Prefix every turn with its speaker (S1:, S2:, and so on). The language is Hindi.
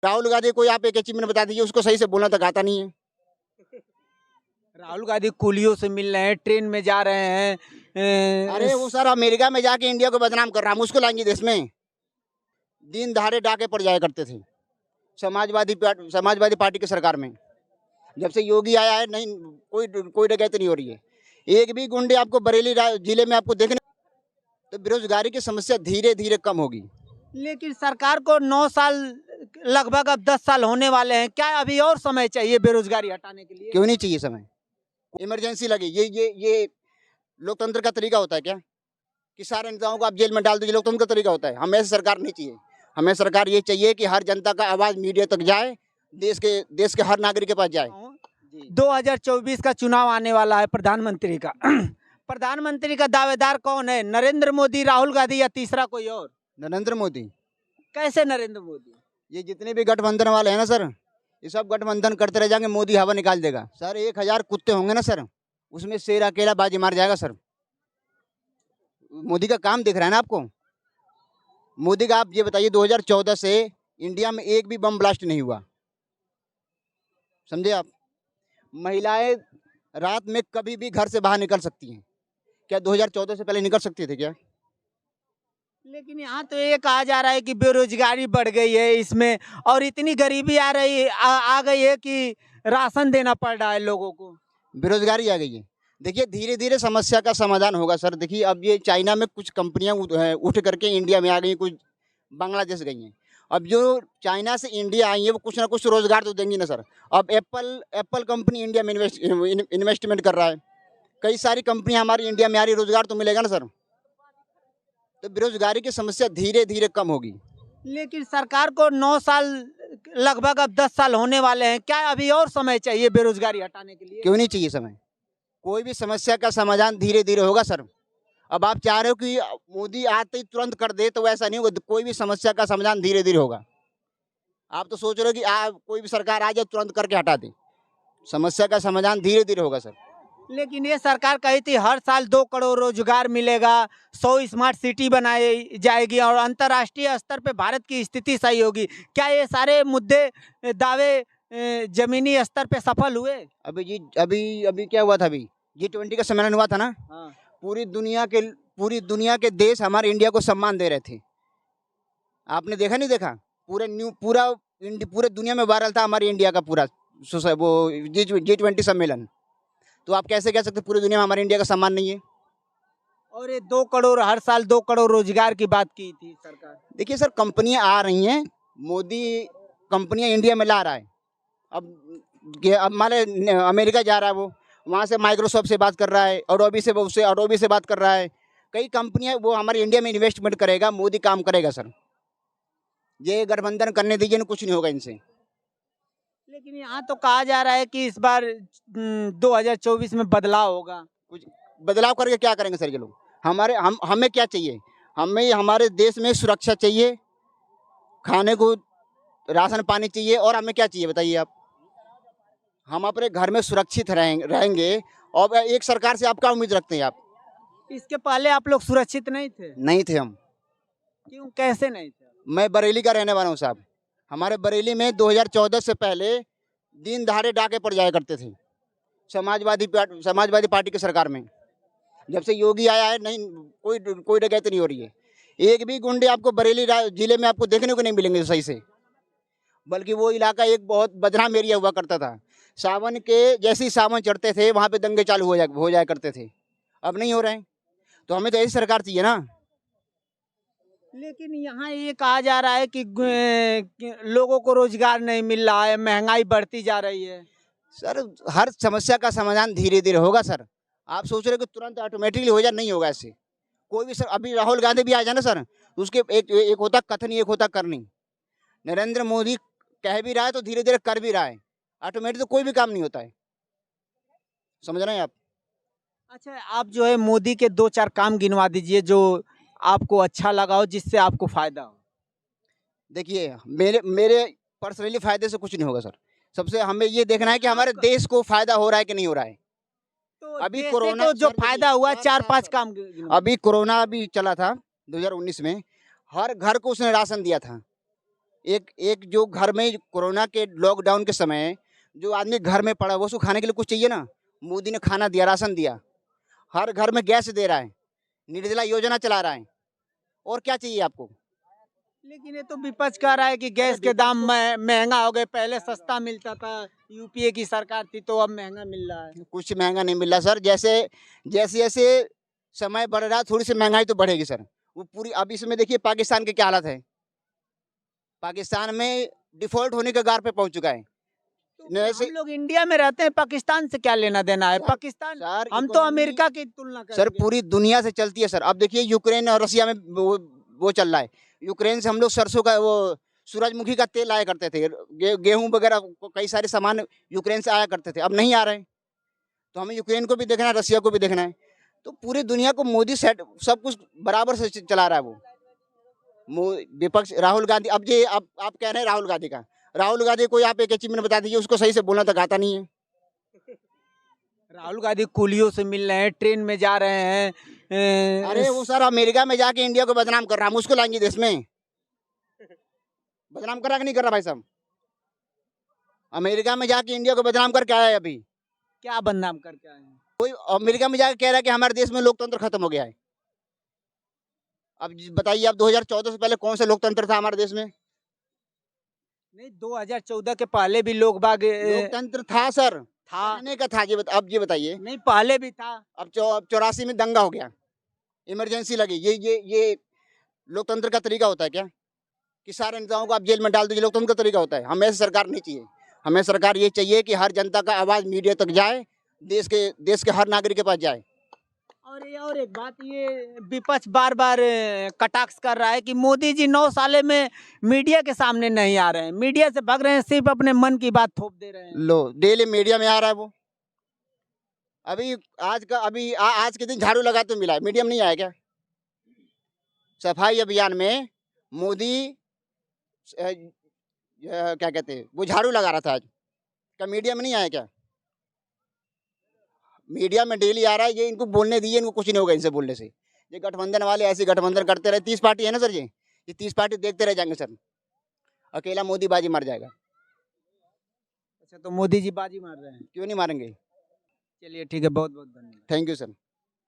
S1: राहुल गांधी कोई आप एक अचीवमेंट बता दीजिए, उसको सही से बोलना तक आता नहीं है।
S2: राहुल गांधी कुलियों से मिल रहे हैं, ट्रेन में जा रहे हैं।
S1: अरे वो सर अमेरिका में जाके इंडिया को बदनाम कर रहा है, मुझको लाएंगे देश में। दिन दहाड़े डाके पड़ जाया करते थे समाजवादी पार्टी की सरकार में। जब से योगी आया है नहीं, कोई डकैती नहीं हो रही है। एक भी गुंडे आपको बरेली जिले में आपको देखने, तो बेरोजगारी की समस्या धीरे धीरे कम होगी।
S2: लेकिन सरकार को 9 साल, लगभग अब 10 साल होने वाले हैं, क्या अभी और समय चाहिए बेरोजगारी हटाने के लिए?
S1: क्यों नहीं चाहिए समय? इमरजेंसी लगी, ये लोकतंत्र का तरीका होता है क्या कि सारे नेताओं को आप जेल में डाल दीजिए? लोकतंत्र का तरीका होता है? हमें सरकार नहीं चाहिए। हमें सरकार ये चाहिए कि हर जनता का आवाज मीडिया तक जाए, देश के हर नागरिक के पास जाए।
S2: 2024 का चुनाव आने वाला है प्रधानमंत्री का। प्रधानमंत्री का दावेदार कौन है? नरेंद्र मोदी, राहुल गांधी या तीसरा कोई और?
S1: नरेंद्र मोदी।
S2: कैसे नरेंद्र मोदी?
S1: ये जितने भी गठबंधन वाले हैं ना सर, ये सब गठबंधन करते रह जाएंगे, मोदी हवा निकाल देगा सर। 1000 कुत्ते होंगे ना सर, उसमें शेर अकेला बाजी मार जाएगा सर। मोदी का काम दिख रहा है ना आपको? मोदी का आप ये बताइए, 2014 से इंडिया में एक भी बम ब्लास्ट नहीं हुआ, समझे आप? महिलाएं रात में कभी भी घर से बाहर निकल सकती हैं, क्या 2014 से पहले निकल सकती थे क्या?
S2: लेकिन यहाँ तो ये कहा जा रहा है कि बेरोजगारी बढ़ गई है इसमें, और इतनी गरीबी आ गई है कि राशन देना पड़ रहा है लोगों को।
S1: बेरोजगारी आ गई है। देखिए धीरे धीरे समस्या का समाधान होगा सर। देखिए अब ये चाइना में कुछ कंपनियां उठ करके इंडिया में आ गई, कुछ बांग्लादेश गई हैं। अब जो चाइना से इंडिया आई है वो कुछ ना कुछ रोजगार तो देंगी ना सर। अब एप्पल कंपनी इंडिया में इन्वेस्टमेंट कर रहा है, कई सारी कंपनियां हमारी इंडिया में आ रही, रोजगार तो मिलेगा ना सर। तो बेरोजगारी की समस्या धीरे धीरे कम होगी।
S2: लेकिन सरकार को 9 साल, लगभग अब 10 साल होने वाले हैं, क्या अभी और समय चाहिए बेरोजगारी हटाने के लिए?
S1: क्यों नहीं चाहिए समय? कोई भी समस्या का समाधान धीरे धीरे होगा सर। अब आप चाह रहे हो कि मोदी आते ही तुरंत कर दे, तो वैसा नहीं होगा। कोई भी समस्या का समाधान धीरे धीरे होगा। आप तो सोच रहे हो कि कोई भी सरकार आ जाए तुरंत करके हटा दे। समस्या का समाधान धीरे धीरे होगा सर।
S2: लेकिन ये सरकार कही थी हर साल 2 करोड़ रोजगार मिलेगा, 100 स्मार्ट सिटी बनाई जाएगी और अंतर्राष्ट्रीय स्तर पे भारत की स्थिति सही होगी। क्या ये सारे मुद्दे, दावे जमीनी स्तर पे सफल हुए?
S1: अभी क्या हुआ था? अभी G20 का सम्मेलन हुआ था ना।
S2: हाँ।
S1: पूरी दुनिया के देश हमारे इंडिया को सम्मान दे रहे थे। आपने देखा नहीं देखा? पूरे दुनिया में वायरल था हमारी इंडिया का पूरा वो G20 सम्मेलन। तो आप कैसे कह सकते पूरी दुनिया में हमारे इंडिया का सम्मान नहीं है?
S2: और ये 2 करोड़, हर साल 2 करोड़ रोजगार की बात की थी सरकार।
S1: देखिए सर, कंपनियां आ रही हैं, मोदी कंपनियां इंडिया में ला रहा है। अब मान ले अमेरिका जा रहा है, वो वहाँ से माइक्रोसॉफ्ट से बात कर रहा है, अडोबी से बात कर रहा है। कई कंपनियां वो हमारे इंडिया में इन्वेस्टमेंट करेगा, मोदी काम करेगा सर। ये गठबंधन करने दीजिए, कुछ नहीं होगा इनसे।
S2: लेकिन यहाँ तो कहा जा रहा है कि इस बार 2024 में बदलाव होगा।
S1: कुछ बदलाव करके क्या करेंगे सर ये लोग? हमें क्या चाहिए? हमें हमारे देश में सुरक्षा चाहिए, खाने को राशन पानी चाहिए, और हमें क्या चाहिए बताइए आप? हम अपने घर में सुरक्षित रहेंगे और एक सरकार से आप क्या उम्मीद रखते हैं आप?
S2: इसके पहले आप लोग सुरक्षित नहीं थे?
S1: नहीं थे हम।
S2: क्यों, कैसे नहीं थे?
S1: मैं बरेली का रहने वाला हूँ साहब। हमारे बरेली में 2014 से पहले दिन दहाड़े डाके पड़ जाया करते थे समाजवादी पार्टी की सरकार में। जब से योगी आया है नहीं, कोई डकैती नहीं हो रही है। एक भी गुंडे आपको बरेली जिले में आपको देखने को नहीं मिलेंगे सही से। बल्कि वो इलाका एक बहुत बदनाम एरिया हुआ करता था। सावन के जैसे ही सावन चढ़ते थे वहाँ पे दंगे चालू हो जाया करते थे। अब नहीं हो रहे हैं। तो हमें तो ऐसी सरकार चाहिए ना।
S2: लेकिन यहाँ ये कहा जा रहा है कि लोगों को रोजगार नहीं मिल रहा है, महंगाई बढ़ती जा रही है।
S1: सर हर समस्या का समाधान धीरे धीरे होगा सर। आप सोच रहे हो कि तुरंत ऑटोमेटिकली हो जाए, नहीं होगा ऐसे। कोई भी सर, अभी राहुल गांधी भी आ जाए ना सर, उसके एक होता कथन, एक होता करनी। नरेंद्र मोदी कह भी रहा है तो धीरे धीरे कर भी रहा है। ऑटोमेटिक तो कोई भी काम नहीं होता है, समझ रहे हैं आप?
S2: अच्छा, आप जो है मोदी के 2-4 काम गिनवा दीजिए जो आपको अच्छा लगा हो, जिससे आपको फायदा हो।
S1: देखिए मेरे पर्सनली फायदे से कुछ नहीं होगा सर। सबसे हमें ये देखना है कि हमारे देश को फायदा हो रहा है कि नहीं हो रहा है।
S2: तो
S1: अभी कोरोना
S2: तो जो फायदा हुआ 4-5 काम
S1: अभी कोरोना भी चला था 2019 में, हर घर को उसने राशन दिया था। एक एक जो घर में कोरोना के लॉकडाउन के समय जो आदमी घर में पड़ा वो उसको खाने के लिए कुछ चाहिए ना। मोदी ने खाना दिया, राशन दिया, हर घर में गैस दे रहा है, निर्जला योजना चला रहा है, और क्या चाहिए आपको?
S2: लेकिन ये तो विपक्ष कह रहा है कि गैस के दाम महंगा हो गए, पहले सस्ता मिलता था, यूपीए की सरकार थी तो अब महंगा मिल रहा है।
S1: कुछ महंगा नहीं मिल रहा सर। जैसे जैसे जैसे समय बढ़ रहा है थोड़ी सी महंगाई तो बढ़ेगी सर। वो पूरी अब इसमें देखिए पाकिस्तान की क्या हालत है। पाकिस्तान में डिफॉल्ट होने के कगार पे पहुंच चुका है।
S2: तो
S1: वैसे
S2: हम लोग इंडिया में रहते हैं, पाकिस्तान से क्या लेना देना है?
S1: सर-
S2: पाकिस्तान,
S1: सर
S2: हम तो
S1: इकोनॉमी
S2: अमेरिका की तुलना
S1: सर
S2: करेंगे।
S1: पूरी दुनिया से चलती है सर। अब देखिए यूक्रेन और रसिया में वो चल रहा है। यूक्रेन से हम लोग सरसों का वो सूरजमुखी का तेल लाया करते थे, गेहूं वगैरह कई सारे सामान यूक्रेन से आया करते थे, अब नहीं आ रहे हैं। तो हमें यूक्रेन को भी देखना है, रसिया को भी देखना है। तो पूरी दुनिया को मोदी सेट सब कुछ बराबर से चला रहा है वो। विपक्ष राहुल गांधी, अब ये आप कह रहे हैं राहुल गांधी का, राहुल गांधी कोई आप एक अचीवमेंट बता दीजिए, उसको सही से बोलना तक आता नहीं है।
S2: राहुल गांधी कुलियों से मिल रहे हैं, ट्रेन में जा रहे हैं।
S1: अरे वो सर अमेरिका में जाके इंडिया को बदनाम कर रहा है, हम उसको लाएंगे देश में? बदनाम कर रहा कि नहीं कर रहा भाई साहब? अमेरिका में जाके इंडिया को बदनाम करके आया है अभी।
S2: क्या बदनाम करके आए हैं?
S1: कोई अमेरिका में जाके कह रहा है कि हमारे देश में लोकतंत्र खत्म हो गया है। अब बताइए आप 2014 से पहले कौन सा लोकतंत्र था हमारे देश में?
S2: नहीं, 2014 के पहले भी लोग बाग
S1: लोकतंत्र था सर,
S2: था।
S1: कहने का था। अब ये बताइए,
S2: नहीं, पहले भी था।
S1: अब 84 में दंगा हो गया, इमरजेंसी लगी, ये लोकतंत्र का तरीका होता है क्या कि सारे नेताओं को आप जेल में डाल दीजिए? लोकतंत्र का तरीका होता है? हमें ऐसी सरकार नहीं चाहिए। हमें सरकार ये चाहिए कि हर जनता का आवाज मीडिया तक जाए, देश के हर नागरिक के पास जाए।
S2: और एक बात, ये विपक्ष बार बार कटाक्ष कर रहा है कि मोदी जी 9 साले में मीडिया के सामने नहीं आ रहे हैं, मीडिया से भाग रहे हैं, सिर्फ अपने मन की बात थोप दे रहे हैं।
S1: लो डेली मीडिया में आ रहा है वो। अभी आज के दिन झाड़ू लगाते मिला है, मीडिया में नहीं आया क्या? सफाई अभियान में मोदी क्या कहते हैं वो झाड़ू लगा रहा था आज, क्या मीडिया में नहीं आया क्या? मीडिया में डेली आ रहा है। ये इनको बोलने दीजिए, इनको कुछ नहीं होगा इनसे बोलने से। ये गठबंधन वाले ऐसे गठबंधन करते रहे, 30 पार्टी है ना सर, ये 30 पार्टी देखते रह जाएंगे सर, अकेला मोदी बाजी मार जाएगा।
S2: अच्छा, तो मोदी जी बाजी मार रहे हैं?
S1: क्यों नहीं मारेंगे?
S2: चलिए ठीक है, बहुत बहुत धन्यवाद।
S1: Thank you sir.